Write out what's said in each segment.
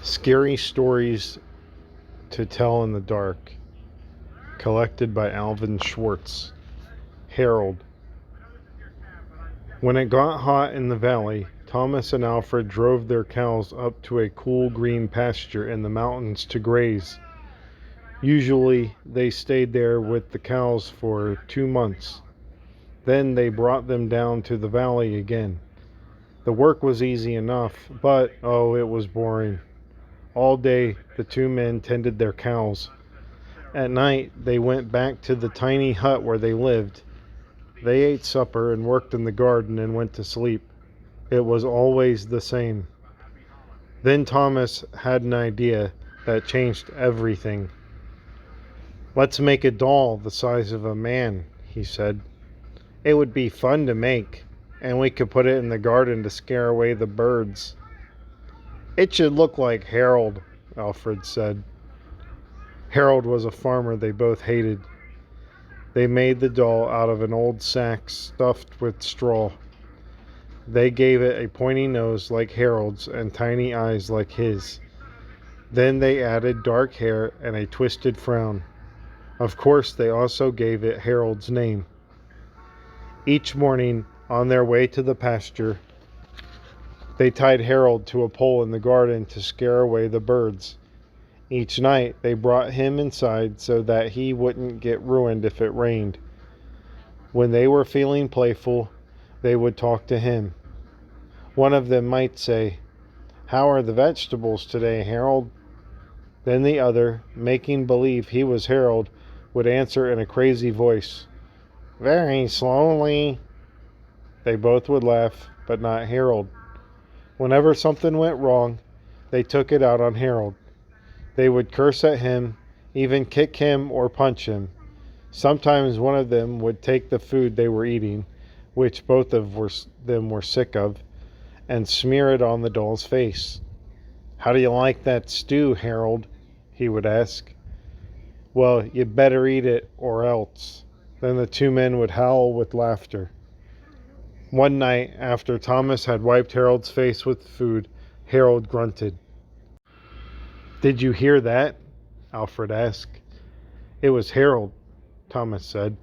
Scary Stories to Tell in the Dark, collected by Alvin Schwartz. Harold. When it got hot in the valley, Thomas and Alfred drove their cows up to a cool green pasture in the mountains to graze. Usually, they stayed there with the cows for 2 months. Then they brought them down to the valley again. The work was easy enough, but oh, it was boring. All day, the two men tended their cows. At night, they went back to the tiny hut where they lived. They ate supper and worked in the garden and went to sleep. It was always the same. Then Thomas had an idea that changed everything. "Let's make a doll the size of a man," he said. "It would be fun to make, and we could put it in the garden to scare away the birds." "It should look like Harold," Alfred said. Harold was a farmer they both hated. They made the doll out of an old sack stuffed with straw. They gave it a pointy nose like Harold's and tiny eyes like his. Then they added dark hair and a twisted frown. Of course, they also gave it Harold's name. Each morning, on their way to the pasture, they tied Harold to a pole in the garden to scare away the birds. Each night, they brought him inside so that he wouldn't get ruined if it rained. When they were feeling playful, they would talk to him. One of them might say, "How are the vegetables today, Harold?" Then the other, making believe he was Harold, would answer in a crazy voice, "Very slowly." They both would laugh, but not Harold. Whenever something went wrong, they took it out on Harold. They would curse at him, even kick him or punch him. Sometimes one of them would take the food they were eating, which both of them were sick of, and smear it on the doll's face. "How do you like that stew, Harold?" he would ask. "Well, you better eat it or else." Then the two men would howl with laughter. One night, after Thomas had wiped Harold's face with food, Harold grunted. "Did you hear that?" Alfred asked. "It was Harold," Thomas said.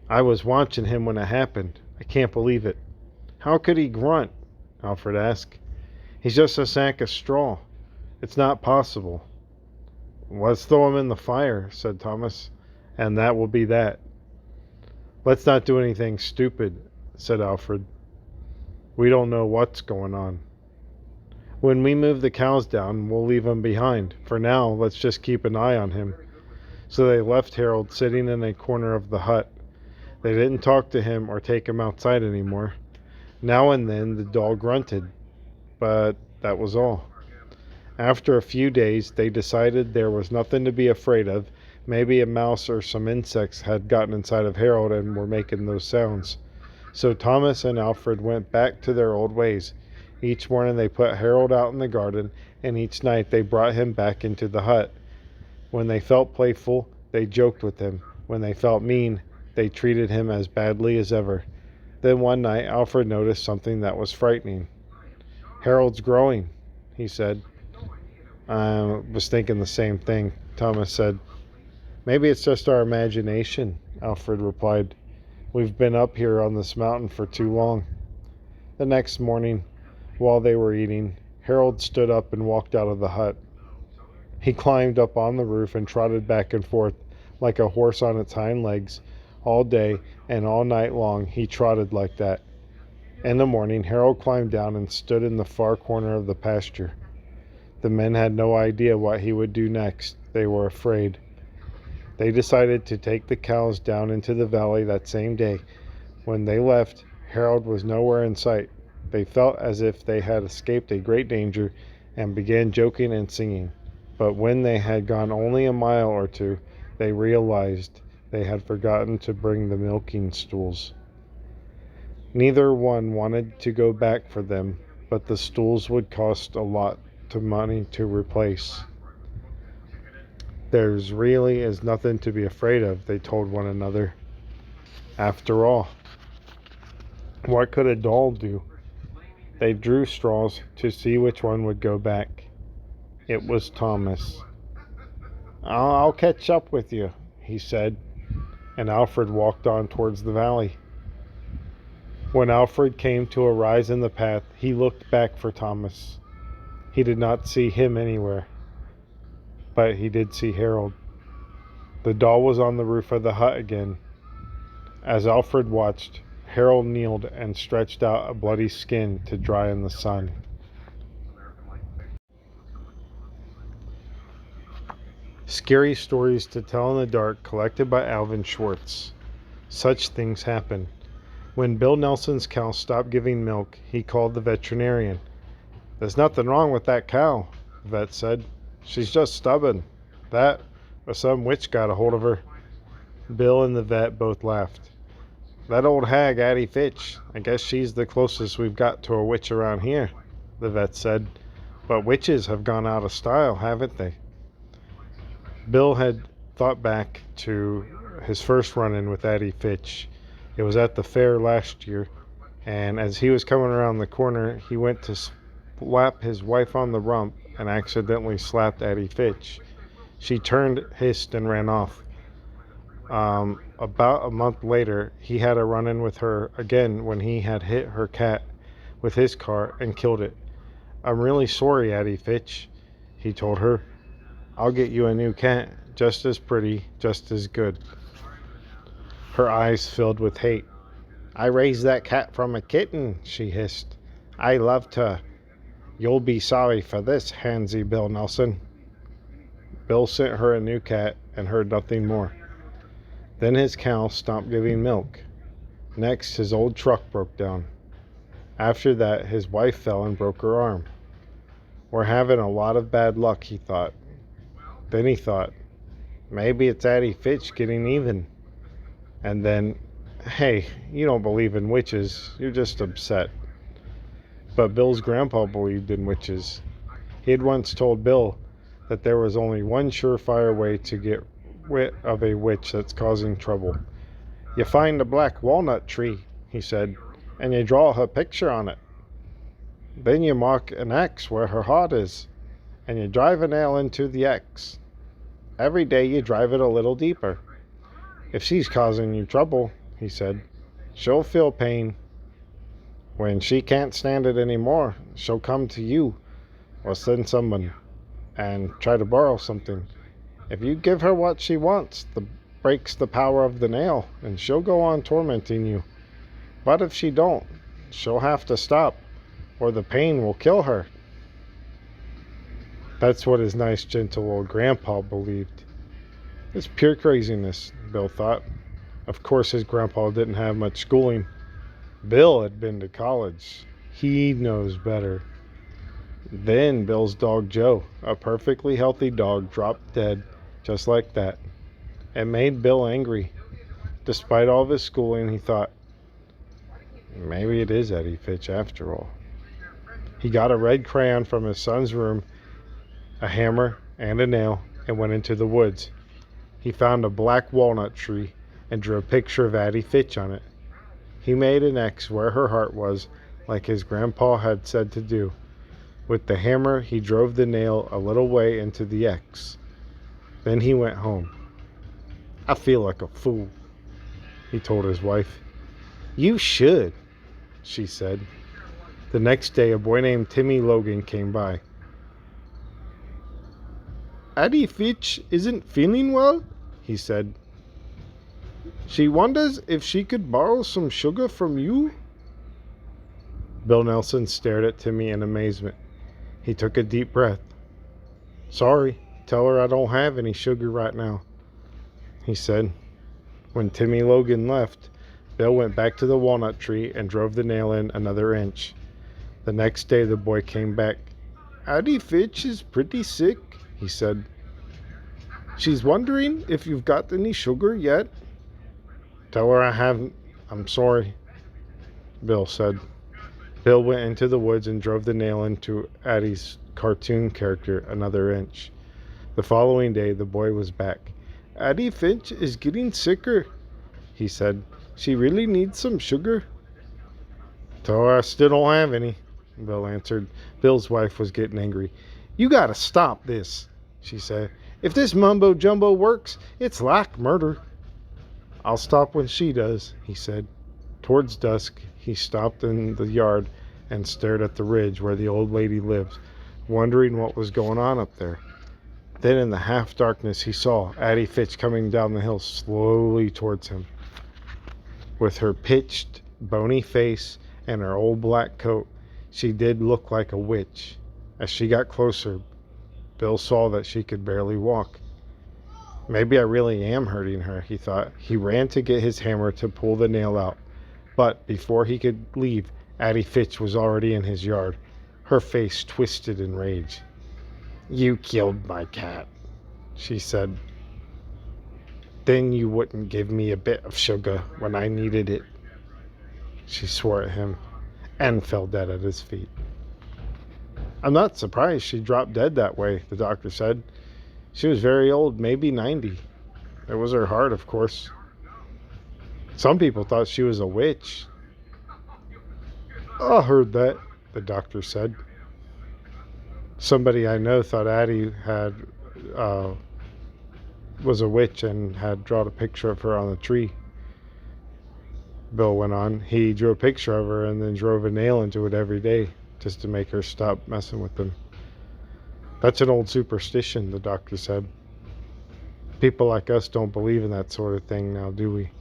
"I was watching him when it happened. I can't believe it." "How could he grunt?" Alfred asked. "He's just a sack of straw. It's not possible." "Let's throw him in the fire," said Thomas, "and that will be that." "Let's not do anything stupid," said Alfred. "We don't know what's going on. When we move the cows down, we'll leave him behind. For now, let's just keep an eye on him." So they left Harold sitting in a corner of the hut. They didn't talk to him or take him outside anymore. Now and then the doll grunted, but that was all. After a few days, they decided there was nothing to be afraid of. Maybe a mouse or some insects had gotten inside of Harold and were making those sounds. So Thomas and Alfred went back to their old ways. Each morning they put Harold out in the garden, and each night they brought him back into the hut. When they felt playful, they joked with him. When they felt mean, they treated him as badly as ever. Then one night, Alfred noticed something that was frightening. "Harold's growing," he said. "I was thinking the same thing," Thomas said. "Maybe it's just our imagination," Alfred replied. "We've been up here on this mountain for too long." The next morning, while they were eating, Harold stood up and walked out of the hut. He climbed up on the roof and trotted back and forth like a horse on its hind legs. All day and all night long he trotted like that. In the morning, Harold climbed down and stood in the far corner of the pasture. The men had no idea what he would do next. They were afraid. They decided to take the cows down into the valley that same day. When they left, Harold was nowhere in sight. They felt as if they had escaped a great danger and began joking and singing. But when they had gone only a mile or two, they realized they had forgotten to bring the milking stools. Neither one wanted to go back for them, but the stools would cost a lot of money to replace. "There's really is nothing to be afraid of," they told one another. After all, what could a doll do? They drew straws to see which one would go back. It was Thomas. I'll catch up with you, he said, and Alfred walked on towards the valley. When Alfred came to a rise in the path, he looked back for Thomas. He did not see him anywhere, but he did see Harold. The doll was on the roof of the hut again. As Alfred watched, Harold kneeled and stretched out a bloody skin to dry in the sun. Scary stories to tell in the dark, collected by Alvin Schwartz. Such things happen. When Bill Nelson's cow stopped giving milk, he called the veterinarian. "There's nothing wrong with that cow," the vet said. "She's just stubborn. That, or some witch got a hold of her." Bill and the vet both laughed. "That old hag, Addie Fitch, I guess she's the closest we've got to a witch around here," the vet said. "But witches have gone out of style, haven't they?" Bill had thought back to his first run-in with Addie Fitch. It was at the fair last year, and as he was coming around the corner, he went to slap his wife on the rump and accidentally slapped Addie Fitch. She turned, hissed, and ran off. About a month later, he had a run-in with her again when he had hit her cat with his car and killed it. "I'm really sorry, Addie Fitch," he told her. "I'll get you a new cat, just as pretty, just as good." Her eyes filled with hate. "I raised that cat from a kitten," she hissed. "I loved her. You'll be sorry for this, handsy Bill Nelson." Bill sent her a new cat and heard nothing more. Then his cow stopped giving milk. Next, his old truck broke down. After that, his wife fell and broke her arm. "We're having a lot of bad luck," he thought. Then he thought, maybe it's Addie Fitch getting even. And then, hey, you don't believe in witches, you're just upset. But Bill's grandpa believed in witches. He had once told Bill that there was only one surefire way to get rid of a witch that's causing trouble. "You find a black walnut tree," he said, "and you draw her picture on it. Then you mark an X where her heart is, and you drive a nail into the X. Every day you drive it a little deeper. If she's causing you trouble," he said, "she'll feel pain. When she can't stand it anymore, she'll come to you or send someone and try to borrow something. If you give her what she wants, the breaks the power of the nail, and she'll go on tormenting you. But if she don't, she'll have to stop, or the pain will kill her." That's what his nice, gentle old grandpa believed. It's pure craziness, Bill thought. Of course, his grandpa didn't have much schooling. Bill had been to college. He knows better. Then Bill's dog Joe, a perfectly healthy dog, dropped dead just like that. It made Bill angry. Despite all of his schooling, he thought, maybe it is Eddie Fitch after all. He got a red crayon from his son's room, a hammer, and a nail, and went into the woods. He found a black walnut tree and drew a picture of Addie Fitch on it. He made an X where her heart was, like his grandpa had said to do. With the hammer, he drove the nail a little way into the X. Then he went home. "I feel like a fool," he told his wife. "You should," she said. The next day, a boy named Timmy Logan came by. "Addie Fitch isn't feeling well," he said. "She wonders if she could borrow some sugar from you." Bill Nelson stared at Timmy in amazement. He took a deep breath. "Sorry, tell her I don't have any sugar right now," he said. When Timmy Logan left, Bill went back to the walnut tree and drove the nail in another inch. The next day the boy came back. "Addie Fitch is pretty sick," he said. "She's wondering if you've got any sugar yet." "Tell her I haven't. I'm sorry," Bill said. Bill went into the woods and drove the nail into Addie's cartoon character another inch. The following day the boy was back. "Addie Fitch is getting sicker," he said. "She really needs some sugar." "Tell her I still don't have any," Bill answered. Bill's wife was getting angry. You gotta stop this, she said. If this mumbo jumbo works, it's like murder. I'll stop when she does, he said. Towards dusk, he stopped in the yard and stared at the ridge where the old lady lived, wondering what was going on up there. Then in the half darkness he saw Addie Fitch coming down the hill slowly towards him. With her pitched, bony face and her old black coat, she did look like a witch. As she got closer, Bill saw that she could barely walk. Maybe I really am hurting her, he thought. He ran to get his hammer to pull the nail out. But before he could leave, Addie Fitch was already in his yard, her face twisted in rage. You killed my cat, she said. Then you wouldn't give me a bit of sugar when I needed it. She swore at him and fell dead at his feet. I'm not surprised she dropped dead that way, the doctor said. She was very old, maybe 90. It was her heart, of course. Some people thought she was a witch. I heard that, the doctor said. Somebody I know thought Addie was a witch and had drawn a picture of her on a tree. Bill went on. He drew a picture of her and then drove a nail into it every day just to make her stop messing with him. That's an old superstition, the doctor said. People like us don't believe in that sort of thing now, do we?